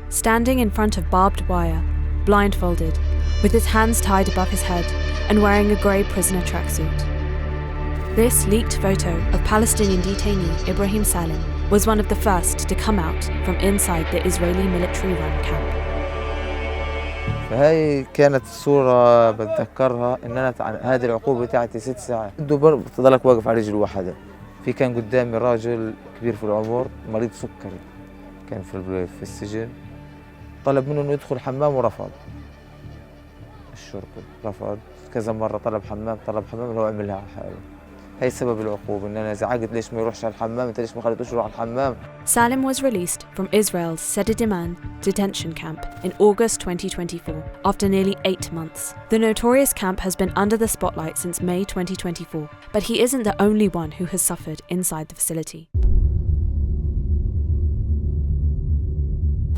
standing in front of barbed wire, blindfolded, with his hands tied above his head and wearing a grey prisoner tracksuit. This leaked photo of Palestinian detainee Ibrahim Salim was one of the first to come out from inside the Israeli military-run camp. فهي كانت صورة بتذكرها إن أنا هذه العقوبة تاعتي 6 ساعات. الدبر بتضلك واقف على رجل واحدة. كان قدامي راجل كبير في العمر مريض سكري كان في السجن، طلب منه إنه يدخل حمام ورفض. الشرطي رفض كذا مرة، طلب حمام اللي هو عملها على حاله. هي سبب العقوبة، إن أنا زعقت ليش ما يروحش على الحمام، أنت ليش ما خليتوش يروح على الحمام. Salim was released from Israel's Sde Teiman detention camp in August 2024 after nearly 8 months. The notorious camp has been under the spotlight since May 2024, but he isn't the only one who has suffered inside the facility.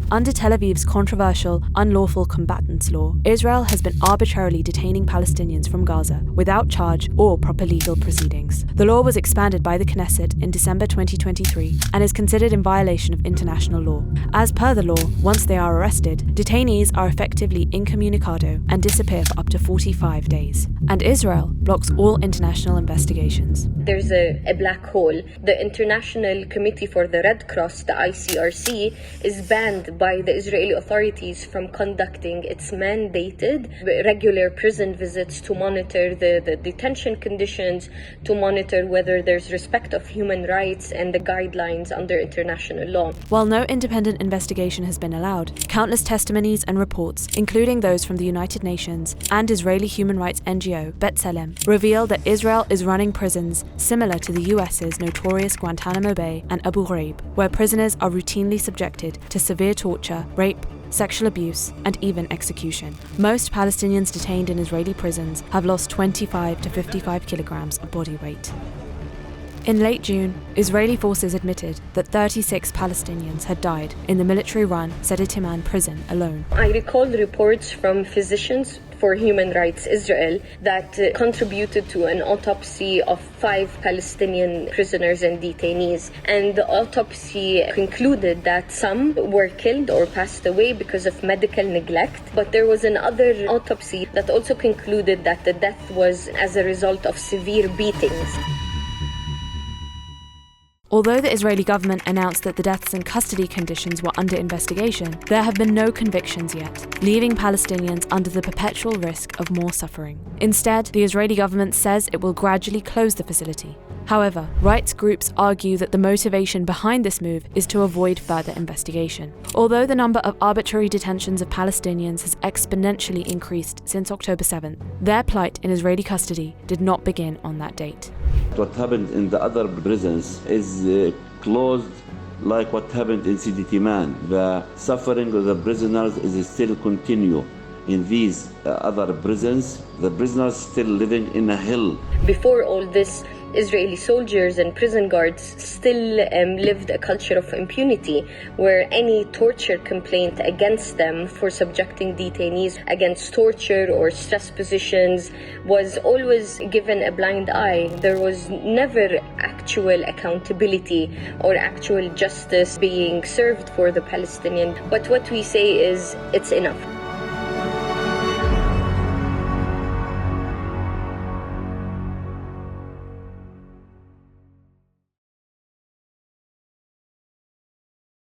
Under Tel Aviv's controversial unlawful combatants law, Israel has been arbitrarily detaining Palestinians from Gaza without charge or proper legal proceedings. The law was expanded by the Knesset in December 2023 and is considered in violation of international law. As per the law, once they are arrested, detainees are effectively incommunicado and disappear for up to 45 days. And Israel blocks all international investigations. There's a black hole. The International Committee for the Red Cross, the ICRC, is banned by the Israeli authorities from conducting its mandated regular prison visits to monitor the detention conditions, to monitor whether there's respect of human rights and the guidelines under international law. While no independent investigation has been allowed, countless testimonies and reports, including those from the United Nations and Israeli human rights NGO B'Tselem, reveal that Israel is running prisons similar to the US's notorious Guantanamo Bay and Abu Ghraib, where prisoners are routinely subjected to severe torture, rape, sexual abuse, and even execution. Most Palestinians detained in Israeli prisons have lost 25 to 55 kilograms of body weight. In late June, Israeli forces admitted that 36 Palestinians had died in the military-run Sde Teiman prison alone. I recall reports from Physicians for Human Rights Israel that contributed to an autopsy of 5 Palestinian prisoners and detainees. And the autopsy concluded that some were killed or passed away because of medical neglect. But there was another autopsy that also concluded that the death was as a result of severe beatings. Although the Israeli government announced that the deaths and custody conditions were under investigation, there have been no convictions yet, leaving Palestinians under the perpetual risk of more suffering. Instead, the Israeli government says it will gradually close the facility. However, rights groups argue that the motivation behind this move is to avoid further investigation. Although the number of arbitrary detentions of Palestinians has exponentially increased since October 7th, their plight in Israeli custody did not begin on that date. What happened in the other prisons is closed like what happened in Sde Teiman. The suffering of the prisoners is still continue. In these other prisons, the prisoners still living in a hell. Before all this, Israeli soldiers and prison guards still lived a culture of impunity, where any torture complaint against them for subjecting detainees against torture or stress positions was always given a blind eye. There was never actual accountability or actual justice being served for the Palestinian. But what we say is, it's enough.